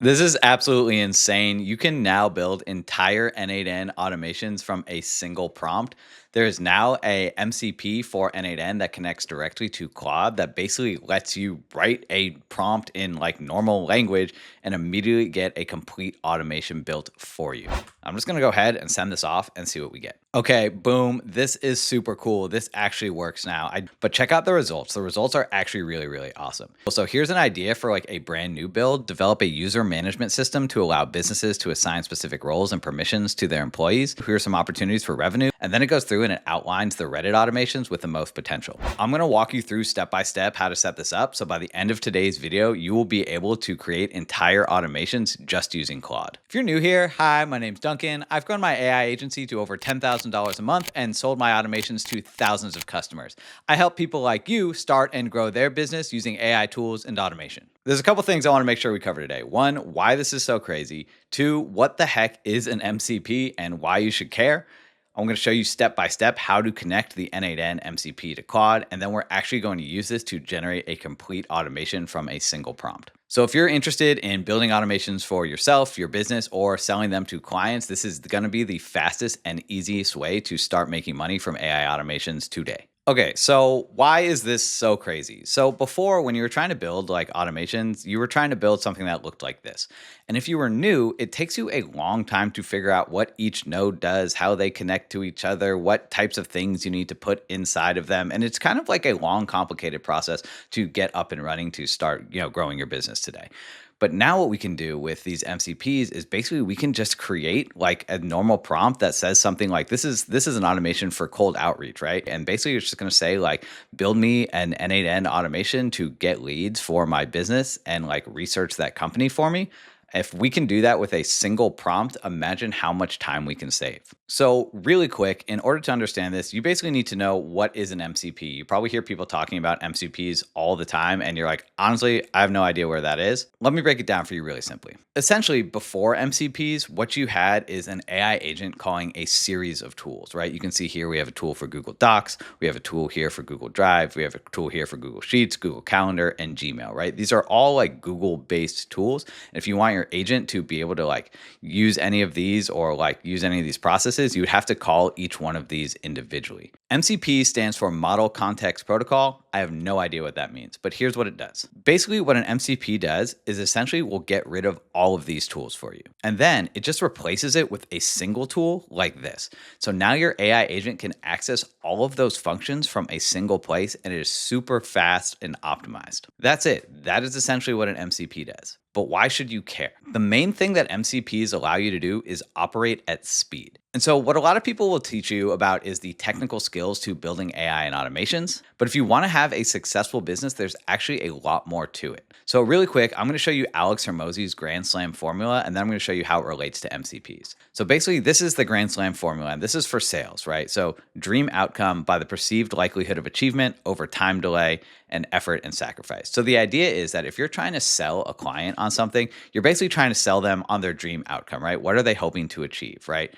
This is absolutely insane. You can now build entire n8n automations from a single prompt. There is now a MCP for n8n that connects directly to Claude that basically lets you write a prompt in like normal language and immediately get a complete automation built for you. I'm just going to go ahead and send this off and see what we get. Okay, boom. This is super cool. This actually works now. But check out the results. The results are actually really, really awesome. So here's an idea for like a brand new build. Develop a user management system to allow businesses to assign specific roles and permissions to their employees. Here are some opportunities for revenue. And then it goes through and it outlines the Reddit automations with the most potential. I'm going to walk you through step by step how to set this up. So by the end of today's video, you will be able to create entire automations just using Claude. If you're new here, hi, my name's Duncan. I've grown my AI agency to over $10,000 a month and sold my automations to thousands of customers. I help people like you start and grow their business using AI tools and automation. There's a couple things I want to make sure we cover today. One, why this is so crazy. Two, what the heck is an MCP and why you should care. I'm going to show you step by step how to connect the n8n MCP to Claude, and then we're actually going to use this to generate a complete automation from a single prompt. So if you're interested in building automations for yourself, your business, or selling them to clients, this is going to be the fastest and easiest way to start making money from AI automations today. Okay, so why is this so crazy? So before, when you were trying to build like automations, you were trying to build something that looked like this. And if you were new, it takes you a long time to figure out what each node does, how they connect to each other, what types of things you need to put inside of them. And it's kind of like a long, complicated process to get up and running to start, growing your business today. But now what we can do with these MCPs is basically we can just create like a normal prompt that says something like this is an automation for cold outreach, right? And basically it's just going to say like build me an n8n automation to get leads for my business and like research that company for me. If we can do that with a single prompt, imagine how much time we can save. So really quick, in order to understand this, you basically need to know what is an MCP. You probably hear people talking about MCPs all the time, and you're like, honestly, I have no idea where that is. Let me break it down for you really simply. Essentially, before MCPs, what you had is an AI agent calling a series of tools, right? You can see here we have a tool for Google Docs, we have a tool here for Google Drive, we have a tool here for Google Sheets, Google Calendar, and Gmail, right? These are all like Google-based tools. And if you want your agent to be able to like use any of these or like use any of these processes, you would have to call each one of these individually. MCP stands for Model Context Protocol. I have no idea what that means, but here's what it does. Basically, what an MCP does is essentially will get rid of all of these tools for you. And then it just replaces it with a single tool like this. So now your AI agent can access all of those functions from a single place, and it is super fast and optimized. That's it. That is essentially what an MCP does. But why should you care? The main thing that MCPs allow you to do is operate at speed. And so what a lot of people will teach you about is the technical skills to building AI and automations. But if you want to have a successful business, there's actually a lot more to it. So really quick, I'm going to show you Alex Hormozi's Grand Slam formula, and then I'm going to show you how it relates to MCPs. So basically, this is the Grand Slam formula, and this is for sales, right? So dream outcome by the perceived likelihood of achievement over time delay and effort and sacrifice. So the idea is that if you're trying to sell a client on something, you're basically trying to sell them on their dream outcome, right? What are they hoping to achieve, right?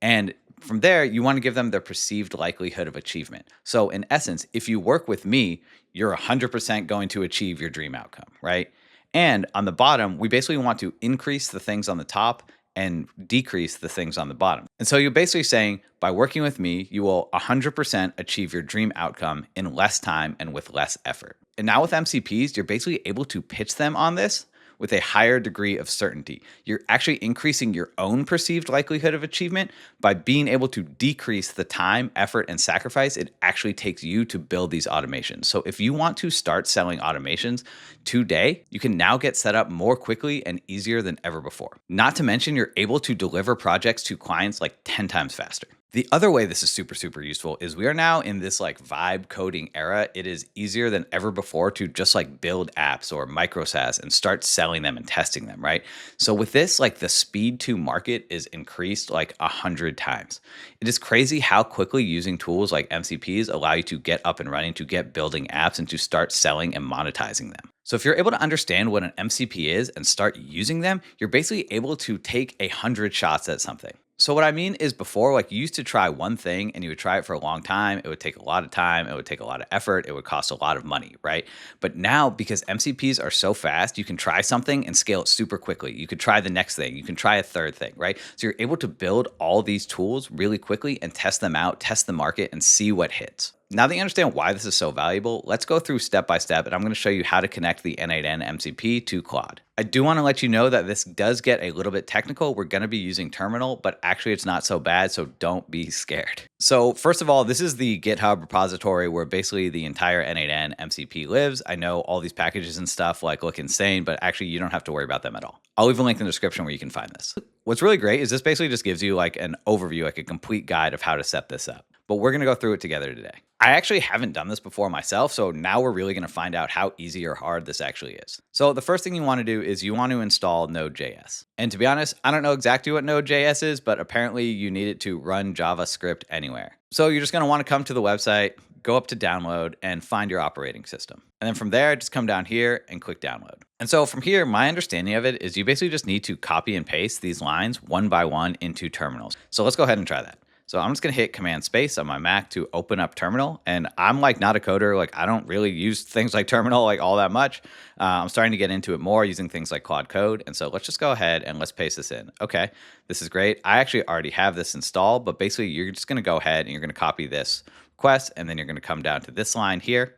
And from there, you want to give them their perceived likelihood of achievement. So in essence, if you work with me, you're 100% going to achieve your dream outcome, right? And on the bottom, we basically want to increase the things on the top and decrease the things on the bottom. And so you're basically saying, by working with me, you will 100% achieve your dream outcome in less time and with less effort. And now with MCPs, you're basically able to pitch them on this with a higher degree of certainty. You're actually increasing your own perceived likelihood of achievement by being able to decrease the time, effort, and sacrifice it actually takes you to build these automations. So if you want to start selling automations today, you can now get set up more quickly and easier than ever before. Not to mention, you're able to deliver projects to clients like 10 times faster. The other way this is super, super useful is we are now in this like vibe coding era. It is easier than ever before to just like build apps or micro SaaS and start selling them and testing them, right? So with this, like the speed to market is increased like 100 times. It is crazy how quickly using tools like MCPs allow you to get up and running, to get building apps and to start selling and monetizing them. So if you're able to understand what an MCP is and start using them, you're basically able to take 100 shots at something. So what I mean is before, like you used to try one thing and you would try it for a long time. It would take a lot of time. It would take a lot of effort. It would cost a lot of money, right? But now because MCPs are so fast, you can try something and scale it super quickly. You could try the next thing. You can try a third thing, right? So you're able to build all these tools really quickly and test them out, test the market and see what hits. Now that you understand why this is so valuable, let's go through step by step and I'm going to show you how to connect the n8n MCP to Claude. I do want to let you know that this does get a little bit technical. We're going to be using terminal, but actually it's not so bad, so don't be scared. So first of all, this is the GitHub repository where basically the entire n8n MCP lives. I know all these packages and stuff like look insane, but actually you don't have to worry about them at all. I'll leave a link in the description where you can find this. What's really great is this basically just gives you like an overview, like a complete guide of how to set this up. But we're going to go through it together today. I actually haven't done this before myself, so now we're really going to find out how easy or hard this actually is. So the first thing you want to do is you want to install Node.js. And to be honest, I don't know exactly what Node.js is, but apparently you need it to run JavaScript anywhere. So you're just going to want to come to the website, go up to download and find your operating system. And then from there, just come down here and click download. And so from here, my understanding of it is you basically just need to copy and paste these lines one by one into terminals. So let's go ahead and try that. So I'm just going to hit Command Space on my Mac to open up Terminal. And I'm like not a coder. Like I don't really use things like Terminal like all that much. I'm starting to get into it more using things like Claude Code. And so let's just go ahead and let's paste this in. Okay, this is great. I actually already have this installed, but basically you're just going to go ahead and you're going to copy this request. And then you're going to come down to this line here.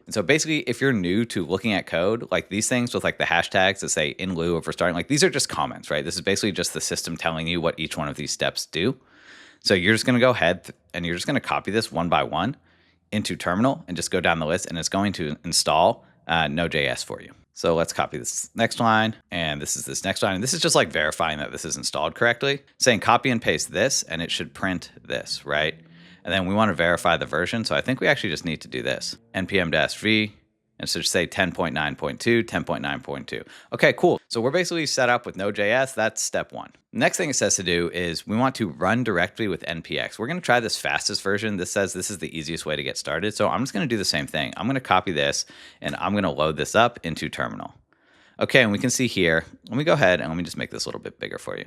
And so basically, if you're new to looking at code, like these things with like the hashtags that say in lieu of restarting, like these are just comments, right? This is basically just the system telling you what each one of these steps do. So you're just going to go ahead and you're just going to copy this one by one into terminal and just go down the list and it's going to install Node.js for you. So let's copy this next line and this is this next line. And this is just like verifying that this is installed correctly, saying copy and paste this and it should print this, right? And then we want to verify the version. So I think we actually just need to do this npm-v. And so just say 10.9.2, 10.9.2. Okay, cool. So we're basically set up with Node.js. That's step one. Next thing it says to do is we want to run directly with npx. We're going to try this fastest version. This says this is the easiest way to get started. So I'm just going to do the same thing. I'm going to copy this and I'm going to load this up into terminal. Okay, and we can see here. Let me go ahead and let me just make this a little bit bigger for you.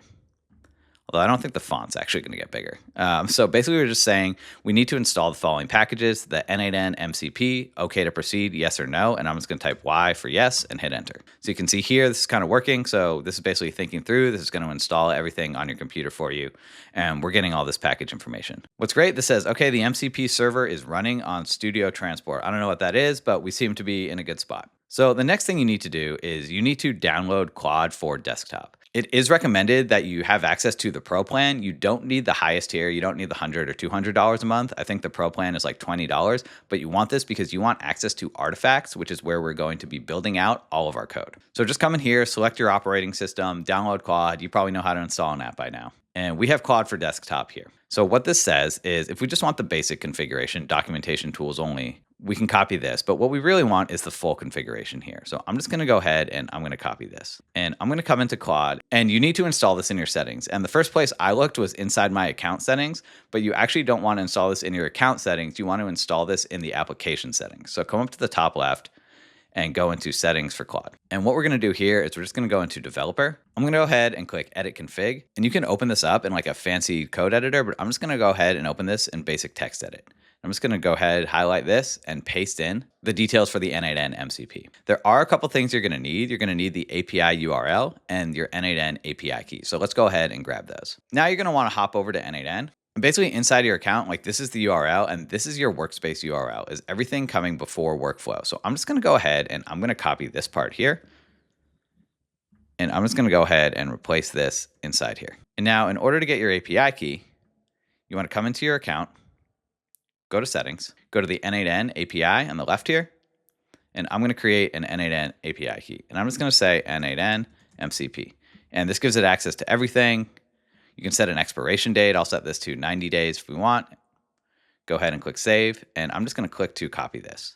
Although I don't think the font's actually going to get bigger. So basically we're just saying we need to install the following packages, the n8n MCP, okay to proceed, yes or no. And I'm just going to type Y for yes and hit enter. So you can see here, this is kind of working. So this is basically thinking through. This is going to install everything on your computer for you. And we're getting all this package information. What's great, this says, okay, the MCP server is running on Studio Transport. I don't know what that is, but we seem to be in a good spot. So the next thing you need to do is you need to download Claude for desktop. It is recommended that you have access to the Pro plan. You don't need the highest tier. You don't need the $100 or $200 a month. I think the Pro plan is like $20, but you want this because you want access to artifacts, which is where we're going to be building out all of our code. So just come in here, select your operating system, download Claude. You probably know how to install an app by now. And we have Claude for desktop here. So what this says is if we just want the basic configuration, documentation tools only, we can copy this. But what we really want is the full configuration here. So I'm just going to go ahead and I'm going to copy this. And I'm going to come into Claude and you need to install this in your settings. And the first place I looked was inside my account settings, but you actually don't want to install this in your account settings. You want to install this in the application settings. So come up to the top left and go into settings for Claude. And what we're going to do here is we're just going to go into developer. I'm going to go ahead and click edit config. And you can open this up in like a fancy code editor, but I'm just going to go ahead and open this in basic text edit. I'm just going to go ahead, highlight this and paste in the details for the n8n MCP. There are a couple things you're going to need. You're going to need the API URL and your n8n API key. So let's go ahead and grab those. Now you're going to want to hop over to n8n. And basically inside your account, like this is the URL and this is your workspace URL, is everything coming before workflow. So I'm just going to go ahead and I'm going to copy this part here. And I'm just going to go ahead and replace this inside here. And now in order to get your API key, you want to come into your account, go to settings, go to the n8n API on the left here. And I'm going to create an n8n API key. And I'm just going to say n8n MCP. And this gives it access to everything. You can set an expiration date. I'll set this to 90 days if we want. Go ahead and click save. And I'm just going to click to copy this.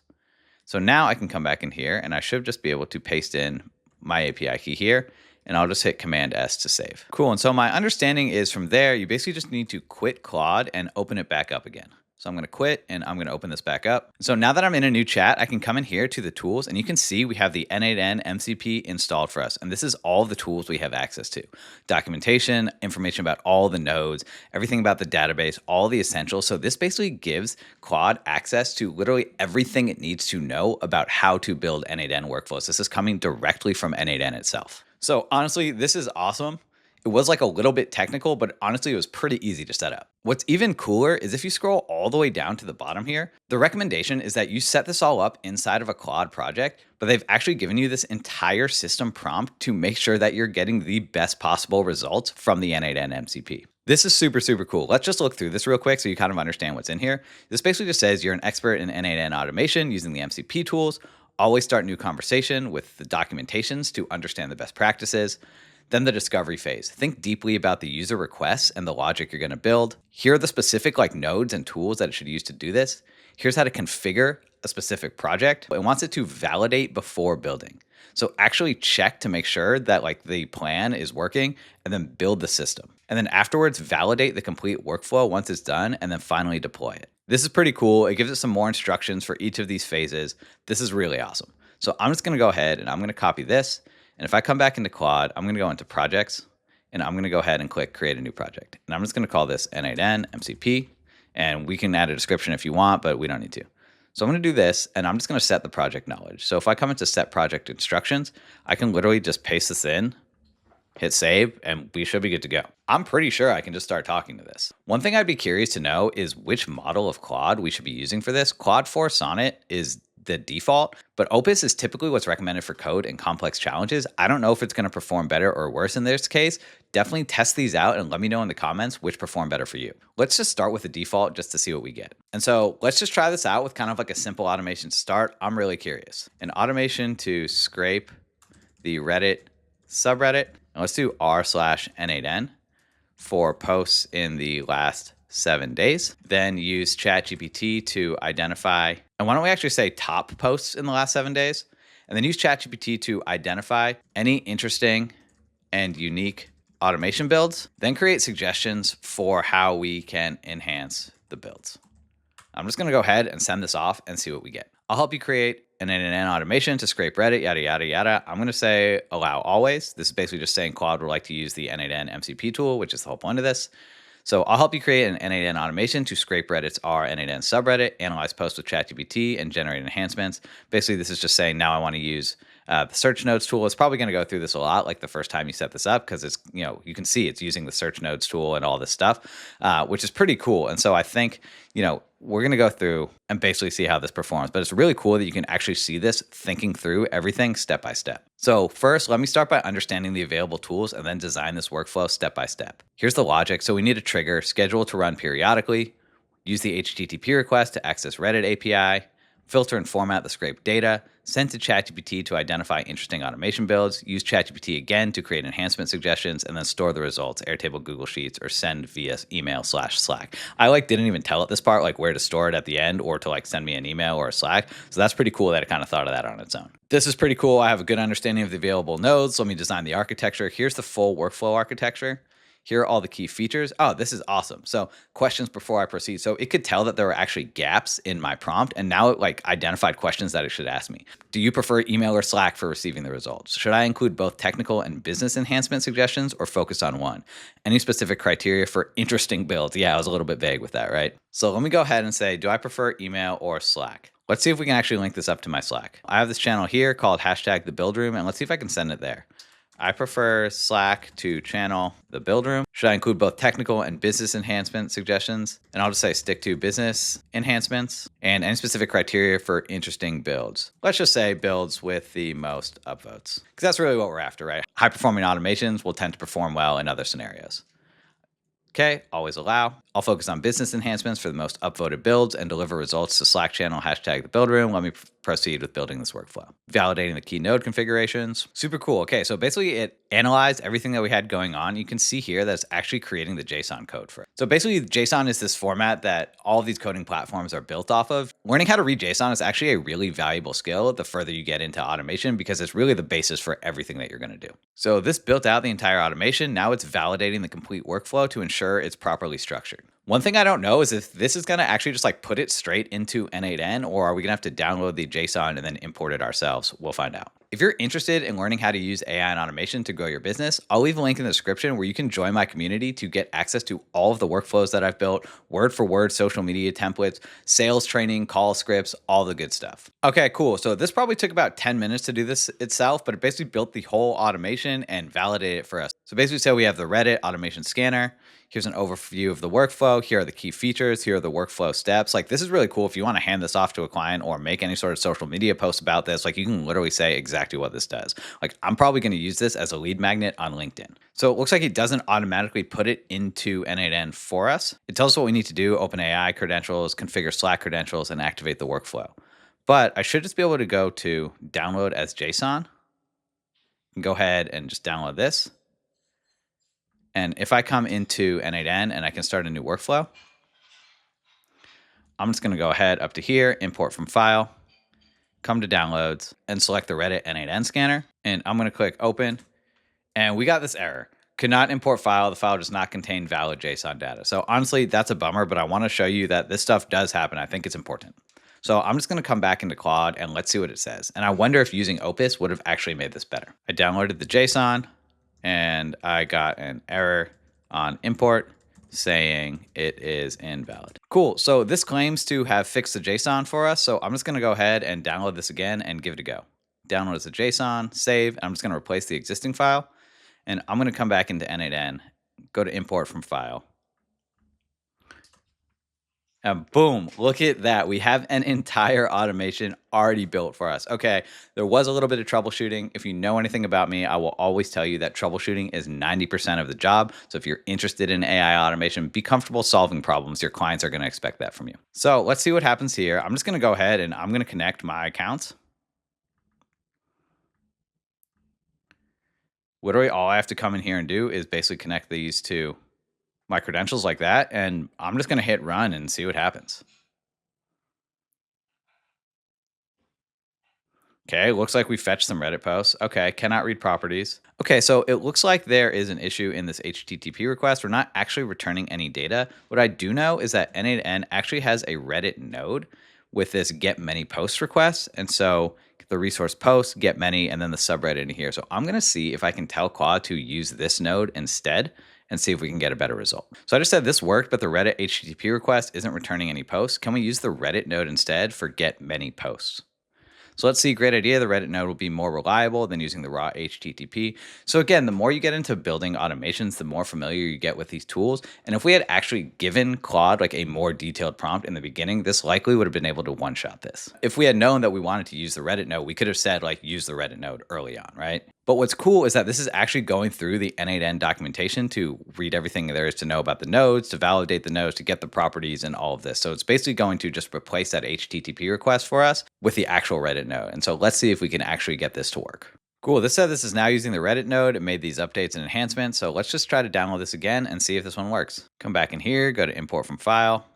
So now I can come back in here and I should just be able to paste in my API key here. And I'll just hit Command S to save. Cool. And so my understanding is from there, you basically just need to quit Claude and open it back up again. So I'm going to quit and I'm going to open this back up. So now that I'm in a new chat, I can come in here to the tools and you can see we have the n8n MCP installed for us. And this is all the tools we have access to. Documentation, information about all the nodes, everything about the database, all the essentials. So this basically gives Claude access to literally everything it needs to know about how to build n8n workflows. This is coming directly from n8n itself. So honestly, this is awesome. It was like a little bit technical, but honestly, it was pretty easy to set up. What's even cooler is if you scroll all the way down to the bottom here, the recommendation is that you set this all up inside of a Claude project, but they've actually given you this entire system prompt to make sure that you're getting the best possible results from the n8n MCP. This is super, super cool. Let's just look through this real quick so you kind of understand what's in here. This basically just says you're an expert in n8n automation using the MCP tools. Always start new conversation with the documentations to understand the best practices. Then the discovery phase. Think deeply about the user requests and the logic you're going to build. Here are the specific nodes and tools that it should use to do this. Here's how to configure a specific project. It wants it to validate before building. So actually check to make sure that the plan is working and then build the system. And then afterwards, validate the complete workflow once it's done and then finally deploy it. This is pretty cool. It gives us some more instructions for each of these phases. This is really awesome. So I'm just going to go ahead and I'm going to copy this. And if I come back into Claude, I'm going to go into projects and I'm going to go ahead and click create a new project. And I'm just going to call this n8n MCP. And we can add a description if you want, but we don't need to. So I'm going to do this and I'm just going to set the project knowledge. So if I come into set project instructions, I can literally just paste this in, hit save, and we should be good to go. I'm pretty sure I can just start talking to this. One thing I'd be curious to know is which model of Claude we should be using for this. Claude 4 Sonnet is the default, but Opus is typically what's recommended for code and complex challenges. I don't know if it's going to perform better or worse in this case. Definitely test these out and let me know in the comments which perform better for you. Let's just start with the default just to see what we get. And so let's just try this out with kind of a simple automation to start. I'm really curious. An automation to scrape the Reddit subreddit. And let's do r/n8n for posts in the last 7 days. Then use ChatGPT to identify, and why don't we actually say top posts in the last 7 days? And then use ChatGPT to identify any interesting and unique automation builds. Then create suggestions for how we can enhance the builds. I'm just going to go ahead and send this off and see what we get. I'll help you create an n8n automation to scrape Reddit, yada, yada, yada. I'm going to say allow always. This is basically just saying Claude would like to use the n8n MCP tool, which is the whole point of this. So I'll help you create an n8n automation to scrape Reddit's n8n subreddit, analyze posts with ChatGPT, and generate enhancements. Basically, this is just saying now I want to use the search nodes tool. It's probably going to go through this a lot, the first time you set this up, because it's you can see it's using the search nodes tool and all this stuff, which is pretty cool. And so I think we're going to go through and basically see how this performs. But it's really cool that you can actually see this thinking through everything step by step. So first, let me start by understanding the available tools and then design this workflow step by step. Here's the logic. So we need a trigger, schedule to run periodically, use the HTTP request to access Reddit API, filter and format the scraped data, send to ChatGPT to identify interesting automation builds, use ChatGPT again to create enhancement suggestions, and then store the results, Airtable, Google Sheets, or send via email/Slack. I didn't even tell it this part, where to store it at the end or to send me an email or a Slack. So that's pretty cool that it kind of thought of that on its own. This is pretty cool. I have a good understanding of the available nodes. Let me design the architecture. Here's the full workflow architecture. Here are all the key features. Oh, this is awesome. So questions before I proceed. So it could tell that there were actually gaps in my prompt, and now it identified questions that it should ask me. Do you prefer email or Slack for receiving the results? Should I include both technical and business enhancement suggestions or focus on one? Any specific criteria for interesting builds? Yeah, I was a little bit vague with that, right? So let me go ahead and say, do I prefer email or Slack? Let's see if we can actually link this up to my Slack. I have this channel here called #thebuildroom, and let's see if I can send it there. I prefer Slack to channel the build room. Should I include both technical and business enhancement suggestions? And I'll just say stick to business enhancements and any specific criteria for interesting builds. Let's just say builds with the most upvotes, because that's really what we're after, right? High performing automations will tend to perform well in other scenarios. Okay, always allow. I'll focus on business enhancements for the most upvoted builds and deliver results to Slack channel #thebuildroom. Let me proceed with building this workflow. Validating the key node configurations. Super cool. Okay, so basically it analyzed everything that we had going on. You can see here that it's actually creating the JSON code for it. So basically JSON is this format that all of these coding platforms are built off of. Learning how to read JSON is actually a really valuable skill the further you get into automation, because it's really the basis for everything that you're going to do. So this built out the entire automation. Now it's validating the complete workflow to ensure it's properly structured. One thing I don't know is if this is going to actually just like put it straight into n8n, or are we going to have to download the JSON and then import it ourselves? We'll find out. If you're interested in learning how to use AI and automation to grow your business, I'll leave a link in the description where you can join my community to get access to all of the workflows that I've built, word for word social media templates, sales training, call scripts, all the good stuff. Okay, cool. So this probably took about 10 minutes to do this itself, but it basically built the whole automation and validated it for us. So basically, say we have the Reddit automation scanner. Here's an overview of the workflow. Here are the key features. Here are the workflow steps. Like, this is really cool. If you want to hand this off to a client or make any sort of social media post about this, like, you can literally say exactly what this does. Like, I'm probably going to use this as a lead magnet on LinkedIn. So it looks like it doesn't automatically put it into n8n for us. It tells us what we need to do: open AI credentials, configure Slack credentials, and activate the workflow. But I should just be able to go to download as JSON and go ahead and just download this. And if I come into n8n and I can start a new workflow, I'm just going to go ahead up to here, import from file, come to downloads, and select the Reddit n8n scanner. And I'm going to click open. And we got this error. Could not import file. The file does not contain valid JSON data. So honestly, that's a bummer, but I want to show you that this stuff does happen. I think it's important. So I'm just going to come back into Claude and let's see what it says. And I wonder if using Opus would have actually made this better. I downloaded the JSON and I got an error on import saying it is invalid. Cool. So this claims to have fixed the JSON for us. So I'm just going to go ahead and download this again and give it a go. Download as a JSON, save. I'm just going to replace the existing file. And I'm going to come back into n8n, go to import from file. And boom, look at that. We have an entire automation already built for us. Okay, there was a little bit of troubleshooting. If you know anything about me, I will always tell you that troubleshooting is 90% of the job. So if you're interested in AI automation, be comfortable solving problems. Your clients are going to expect that from you. So let's see what happens here. I'm just going to go ahead and I'm going to connect my accounts. Literally all I have to come in here and do is basically connect these to my credentials like that, and I'm just going to hit run and see what happens. Okay, looks like we fetched some Reddit posts. Okay, cannot read properties. Okay, so it looks like there is an issue in this HTTP request. We're not actually returning any data. What I do know is that n8n actually has a Reddit node with this get many posts request. And so the resource post, get many, and then the subreddit in here. So I'm going to see if I can tell Claude to use this node instead and see if we can get a better result. So I just said this worked, but the Reddit HTTP request isn't returning any posts. Can we use the Reddit node instead for get many posts? So let's see, great idea. The Reddit node will be more reliable than using the raw HTTP. So again, the more you get into building automations, the more familiar you get with these tools. And if we had actually given Claude like a more detailed prompt in the beginning, this likely would have been able to one-shot this. If we had known that we wanted to use the Reddit node, we could have said like use the Reddit node early on, right? But what's cool is that this is actually going through the n8n documentation to read everything there is to know about the nodes, to validate the nodes, to get the properties and all of this. So it's basically going to just replace that HTTP request for us with the actual Reddit node. And so let's see if we can actually get this to work. Cool. This said this is now using the Reddit node. It made these updates and enhancements. So let's just try to download this again and see if this one works. Come back in here, go to import from file.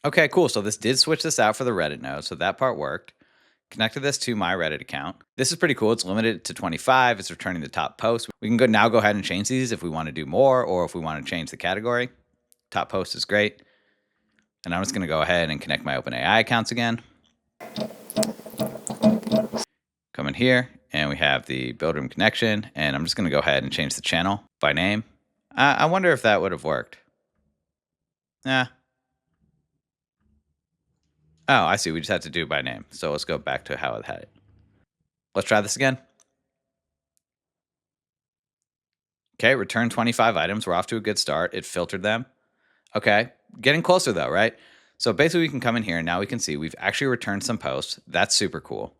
Okay, cool. So this did switch this out for the Reddit node. So that part worked. Connected this to my Reddit account. This is pretty cool. It's limited to 25. It's returning the top post. We can now go ahead and change these if we want to do more or if we want to change the category. Top post is great. And I'm just going to go ahead and connect my OpenAI accounts again. Come in here and we have the build room connection. And I'm just going to go ahead and change the channel by name. I wonder if that would have worked. Nah. Oh, I see. We just had to do it by name. So let's go back to how it had it. Let's try this again. Okay, return 25 items. We're off to a good start. It filtered them. Okay, getting closer though, right? So basically we can come in here and now we can see we've actually returned some posts. That's super cool.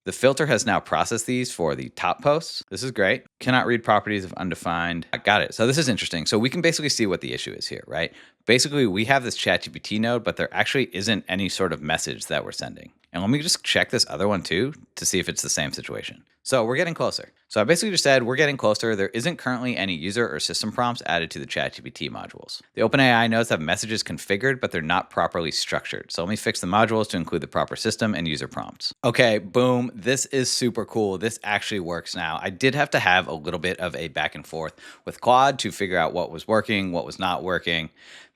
The filter has now processed these for the top posts. This is great. Cannot read properties of undefined. I got it. So this is interesting. So we can basically see what the issue is here, right? Basically, we have this ChatGPT node, but there actually isn't any sort of message that we're sending. And let me just check this other one too to see if it's the same situation. So we're getting closer. So I basically just said we're getting closer. There isn't currently any user or system prompts added to the ChatGPT modules. The OpenAI nodes have messages configured, but they're not properly structured. So let me fix the modules to include the proper system and user prompts. Okay, boom. This is super cool. This actually works now. I did have to have a little bit of a back and forth with Claude to figure out what was working, what was not working.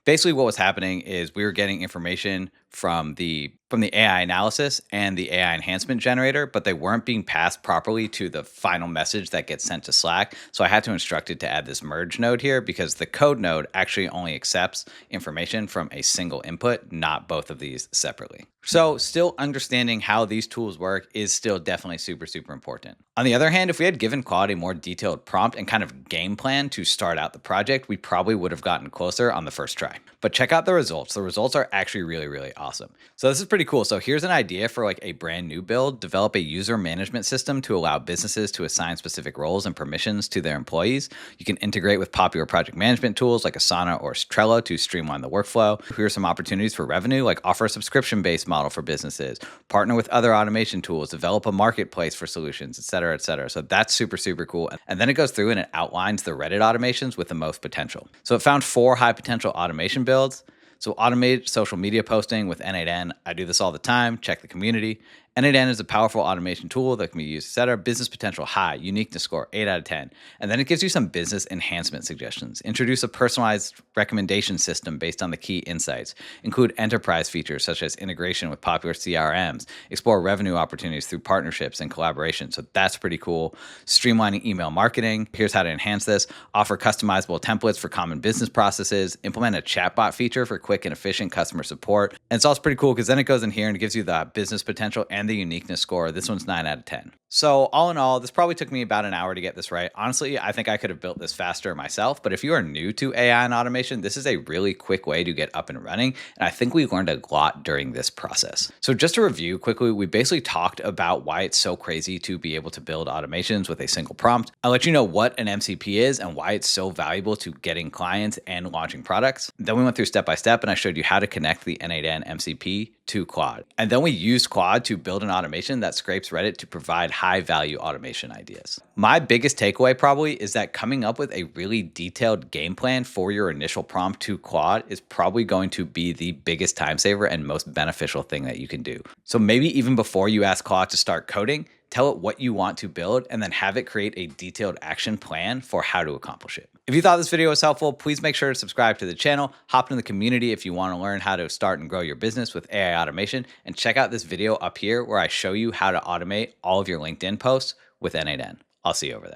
Basically, what was happening is we were getting information from the AI analysis and the AI enhancement generator, but they weren't being passed properly to the final message that gets sent to Slack. So I had to instruct it to add this merge node here because the code node actually only accepts information from a single input, not both of these separately. So still understanding how these tools work is still definitely super, super important. On the other hand, if we had given Claude a more detailed prompt and kind of game plan to start out the project, we probably would have gotten closer on the first try. But check out the results. The results are actually really, really awesome. So this is pretty cool. So here's an idea for like a brand new build. Develop a user management system to allow businesses to assign specific roles and permissions to their employees. You can integrate with popular project management tools like Asana or Trello to streamline the workflow. Here are some opportunities for revenue, like offer a subscription-based model for businesses, partner with other automation tools, develop a marketplace for solutions, et cetera, et cetera. So that's super, super cool. And then it goes through and it outlines the Reddit automations with the most potential. So it found 4 high potential automation builds. So automate social media posting with n8n. I do this all the time. Check the community. n8n is a powerful automation tool that can be used to set our business potential high, uniqueness score 8 out of 10. And then it gives you some business enhancement suggestions. Introduce a personalized recommendation system based on the key insights. Include enterprise features such as integration with popular CRMs. Explore revenue opportunities through partnerships and collaboration. So that's pretty cool. Streamlining email marketing. Here's how to enhance this. Offer customizable templates for common business processes. Implement a chatbot feature for quick and efficient customer support. And it's also pretty cool because then it goes in here and it gives you the business potential and the uniqueness score. This one's 9 out of 10. So all in all, this probably took me about an hour to get this right. Honestly, I think I could have built this faster myself, but if you are new to AI and automation, this is a really quick way to get up and running. And I think we learned a lot during this process. So just to review quickly, we basically talked about why it's so crazy to be able to build automations with a single prompt. I'll let you know what an MCP is and why it's so valuable to getting clients and launching products. Then we went through step by step and I showed you how to connect the n8n MCP to Claude. And then we used Claude to build an automation that scrapes Reddit to provide high value automation ideas. My biggest takeaway probably is that coming up with a really detailed game plan for your initial prompt to Claude is probably going to be the biggest time saver and most beneficial thing that you can do. So maybe even before you ask Claude to start coding, tell it what you want to build and then have it create a detailed action plan for how to accomplish it. If you thought this video was helpful, please make sure to subscribe to the channel, hop into the community if you want to learn how to start and grow your business with AI automation, and check out this video up here where I show you how to automate all of your LinkedIn posts with n8n. I'll see you over there.